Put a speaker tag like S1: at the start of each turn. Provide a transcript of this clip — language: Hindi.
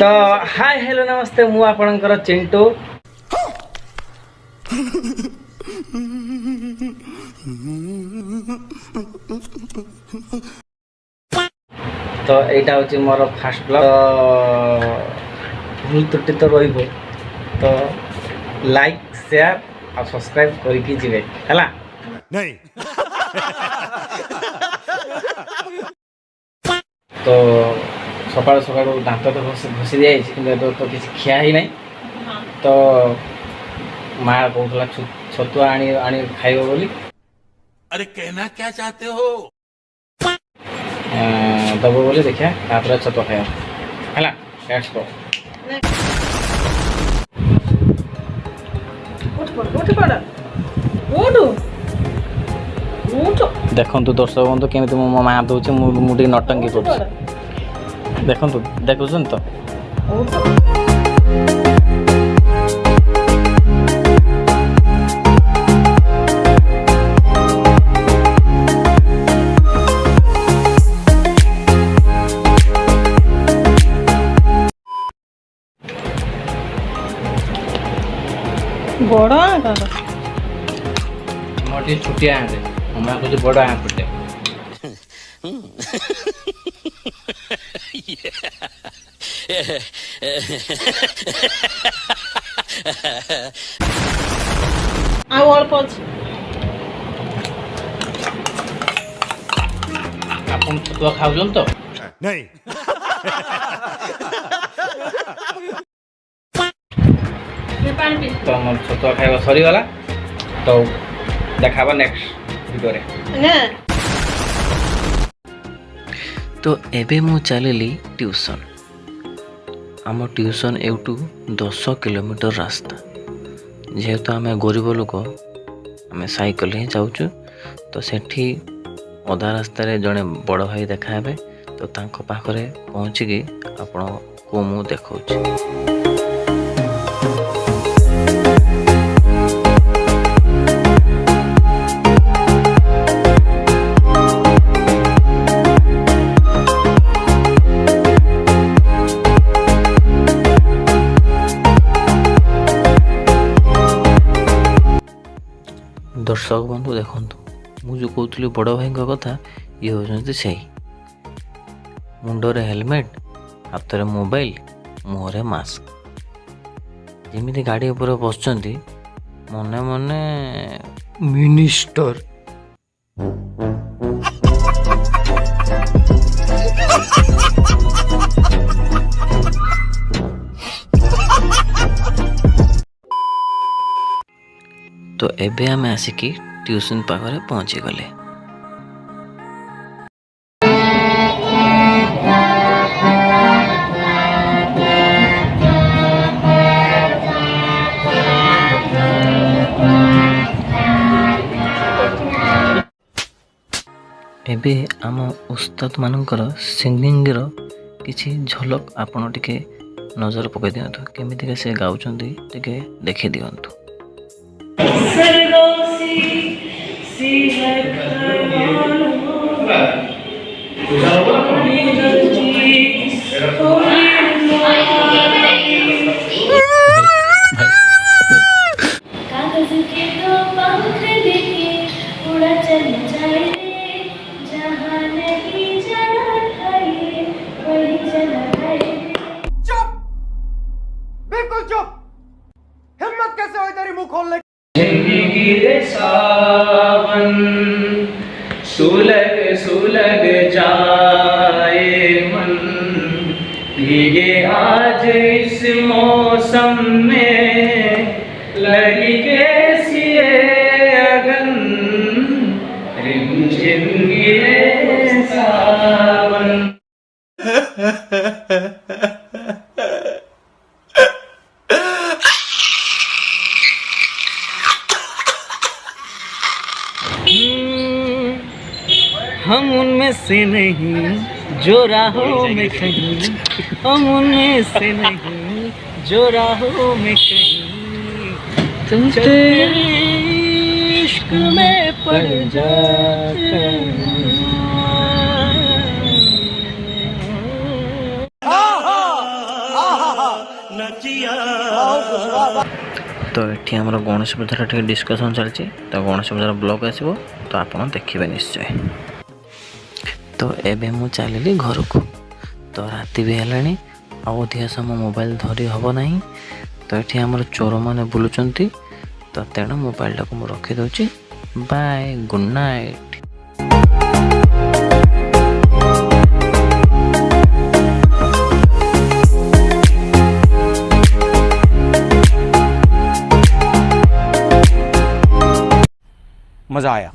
S1: तो हाय हेलो नमस्ते मु आपणकर चिंटू तो यहाँ हूँ मोर फास्ट ब्लॉग भूल त्रुटि तो रही तो लाइक शेयर और सब्सक्राइब करके जीवे है
S2: नहीं।
S1: तो सकाल सकाल दांत तो घसी दिखाई तो किसी खिया ही नहीं तो माँ कहला छतुआ आनी खाइब बोली।
S2: अरे कहना क्या चाहते हो?
S1: दब बोली देखिए तापर छतुआ खाइब है लेट्स गो। देखु दर्शक बंधु केमी मो माँ दूचे मुझे नटंगी कर देखु देखुन तो
S3: बड़ा
S1: मोटी छुटिया आँटे मैं कुछ बड़ा आँ फुटे आपन छतुआ खाऊन तो
S2: नहीं।
S1: तो मोर छतुआ खाइबा सरीगला तो देखाबा नेक्स्ट वीडियो रे।
S4: तो एबे मु चलिली ट्यूशन आम ट्यूशन एवटू 10 किलोमीटर रास्ता जेहेतु आम गरीब लोक आम साइकेल ही जाऊँ तो सेठी अधा रास्तार जड़े बड़ भाई देखा तो तांको पाखरे पहुँचिकी आपण को मु देखा। दर्शक बंधु देखु मुझे कहती बड़ भाई कथा ये होती से मुंडरे हेलमेट हाथ में मोबाइल मुहरे मास्क जमी गाड़ी उपर बस मने मने मिनिस्टर। तो एबे आम आसिकी ट्यूशन पाखरे पहुँची गले। एबे आम उस्ताद मानकर सिंगिंग रो किछि झलक आपण टिके नजर पकई दियंतु केमितिका से गाउचंदी टिके देखि दियंतु।
S5: चुप, बिल्कुल चुप। हिम्मत कैसे हुई तेरी मुंह खोलने?
S1: जिंदगी रे सावन सुलग सुलग जाए मन भीगे आज इस मौसम में लगी कैसी अगन रिमझिम गिरे सावन। हम उनमें से नहीं जो राहों में कहीं हम उनमें से नहीं जो राहों में कहीं तुम तेरे इश्क में पड़ जाते
S4: तो ये आमर गणेश पूजार टे डिस्कसन चलती तो गणेश पूजार ब्लॉग आसो तो आप देखिए निश्चय। तो एबे मु चलिली घर को तो राति भी है अधिक समय मोबाइल धरी हम ना। तो ये आमर चोर मैंने बुलूँ तो तेणु मोबाइल टाक मुझे रखीदे। Bye good night.
S5: मजा आया।